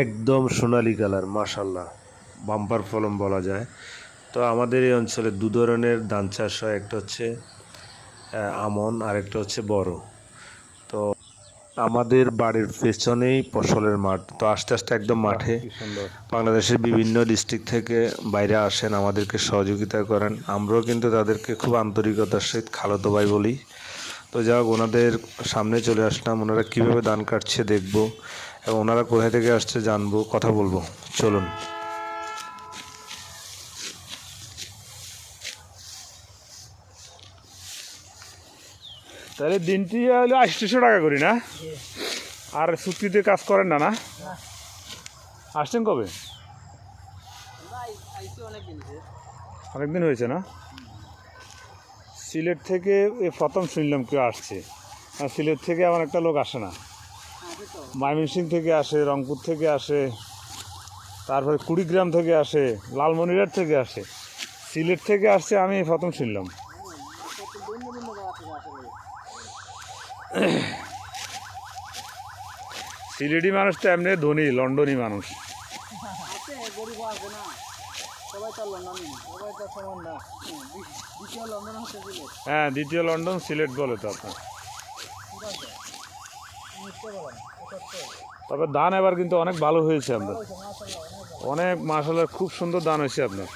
একদম সোনালী কালার, মাশাল্লাহ, বাম্পার ফলন বলা যায়। তো আমাদের এই অঞ্চলে দু ধরনের ধান চাষ হয়, একটা হচ্ছে আমন আর একটা হচ্ছে বড়। তো আমাদের বাড়ির পেছনেই ফসলের মাঠ, তো আস্তে আস্তে একদম মাঠে বাংলাদেশের বিভিন্ন ডিস্ট্রিক্ট থেকে বাইরে আসেন, আমাদেরকে সহযোগিতা করেন। আমরাও কিন্তু তাদেরকে খুব আন্তরিকতার সহিত খালাতো ভাই বলি। তো যাক, ওনাদের সামনে চলে আসলাম, ওনারা কীভাবে ধান কাটছে দেখবো এবং ওনারা কোথায় থেকে আসছে জানবো, কথা বলবো, চলুন। তাহলে দিনটি হলো ৮০০ টাকা করি না? আর চুক্তিতে কাজ করেন না? না, আসছেন কবে? অনেকদিন হয়েছে না? সিলেট থেকে প্রথম শুনলাম কেউ আসছে। আর সিলেট থেকে আমার একটা লোক আসে না, ময়মনসিংহ থেকে আসে, রংপুর থেকে আসে, তারপরে কুড়িগ্রাম থেকে আসে, লালমনিরহাট থেকে আসে। সিলেট থেকে আসছে আমি প্রথম শুনলাম। সিলেটি মানুষ তো এমনি ধনী, লন্ডনী মানুষ। হ্যাঁ, দ্বিতীয় লন্ডন সিলেট বলে তো আপনার। তবে ধান এবার কিন্তু অনেক ভালো হয়েছে আপনার, অনেক মাশাআল্লাহ, খুব সুন্দর ধান হয়েছে আপনার।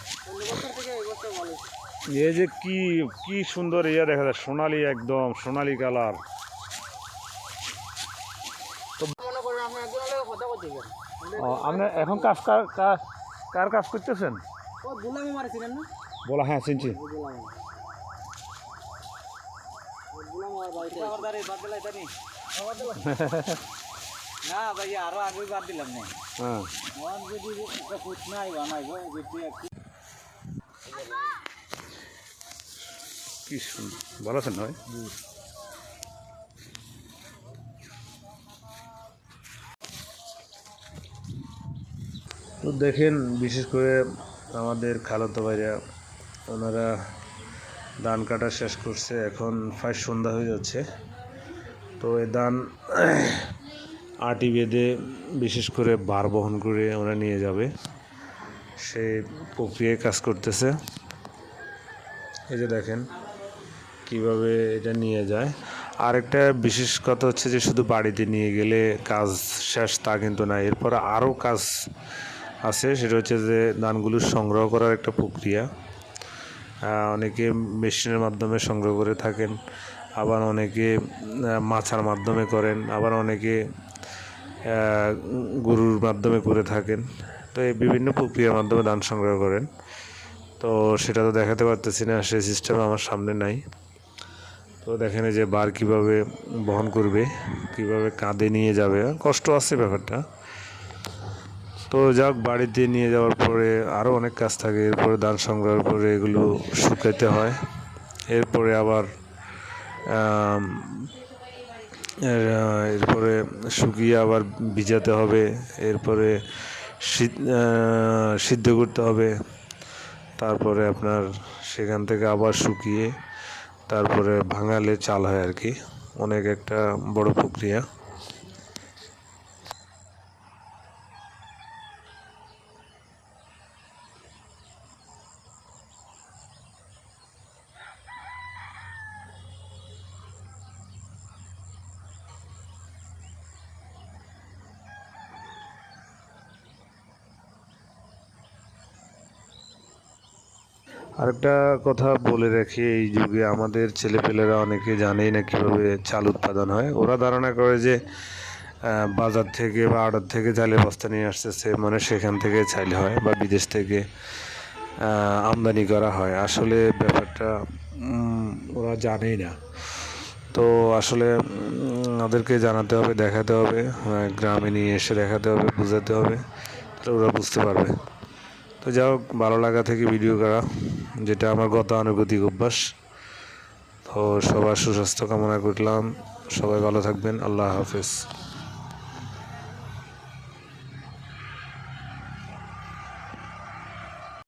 এই যে কি কি সুন্দর ইয়ে দেখা যায়, সোনালি, একদম সোনালি কালার। আপনি এখন কাজ কার কাজ করতেছেন? বলা, হ্যাঁ চিনছি। না ভাই, আরো আগে বাদ দিলাম না। হ্যাঁ, কি সুন্দর, ভালো আছেন ভাই? তো দেখেন, বিশেষ করে আমাদের খালাতো ভাইরা, ওনারা ধান কাটা শেষ করছে, এখন প্রায় সন্ধ্যা হয়ে যাচ্ছে। তো এই ধান আটি বেঁধে বিশেষ করে ভার বহন করে ওরা নিয়ে যাবে, সেই প্রক্রিয়ায় কাজ করতেছে। এই যে দেখেন কিভাবে এটা নিয়ে যায়। আরেকটা বিশেষ কথা হচ্ছে যে শুধু বাড়িতে নিয়ে গেলে কাজ শেষ তা কিন্তু না, এরপর আরও কাজ আছে। সেটা হচ্ছে যে ধানগুলো সংগ্রহ করার একটা প্রক্রিয়া। অনেকে মেশিনের মাধ্যমে সংগ্রহ করে থাকেন, আবার অনেকে মাছার মাধ্যমে করেন, আবার অনেকে গরুর মাধ্যমে করে থাকেন। তো এই বিভিন্ন প্রক্রিয়ার মাধ্যমে ধান সংগ্রহ করেন। তো সেটা তো দেখাতে পারতেছি না, সেই সিস্টেম আমার সামনে নাই। তো দেখেন যে বার কিভাবে বহন করবে, কিভাবে কাঁধে নিয়ে যাবে, কষ্ট আছে ব্যাপারটা। তো যাক, বাড়িতে নিয়ে যাওয়ার পরে আরও অনেক কাজ থাকে। এরপরে ধান সংগ্রহের পরে এগুলো শুকাইতে হয়, এরপরে আবার এরপরে শুকিয়ে আবার ভিজাতে হবে, এরপরে সিদ্ধ করতে হবে, তারপরে আপনার সেখান থেকে আবার শুকিয়ে তারপরে ভাঙালে চাল হয় আর কি। অনেক একটা বড় প্রক্রিয়া। আরেকটা কথা বলে রাখি, এই যুগে আমাদের ছেলেপেলেরা অনেকে জানেই না কীভাবে চাল উৎপাদন হয়। ওরা ধারণা করে যে বাজার থেকে বা আড়ত থেকে চালের বস্তা নিয়ে আসতেছে, মানে সেখান থেকে চাল হয় বা বিদেশ থেকে আমদানি করা হয়। আসলে ব্যাপারটা ওরা জানেই না। তো আসলে ওদেরকে জানাতে হবে, দেখাতে হবে, গ্রামে নিয়ে এসে দেখাতে হবে, বোঝাতে হবে, তাহলে ওরা বুঝতে পারবে। তো যাই হোক, ভালো লাগা থেকে ভিডিও করা, যেটা আমার গতানুগতিক অভ্যাস। তো সবার সুস্বাস্থ্য কামনা করলাম, সবাই ভালো থাকবেন, আল্লাহ হাফেজ।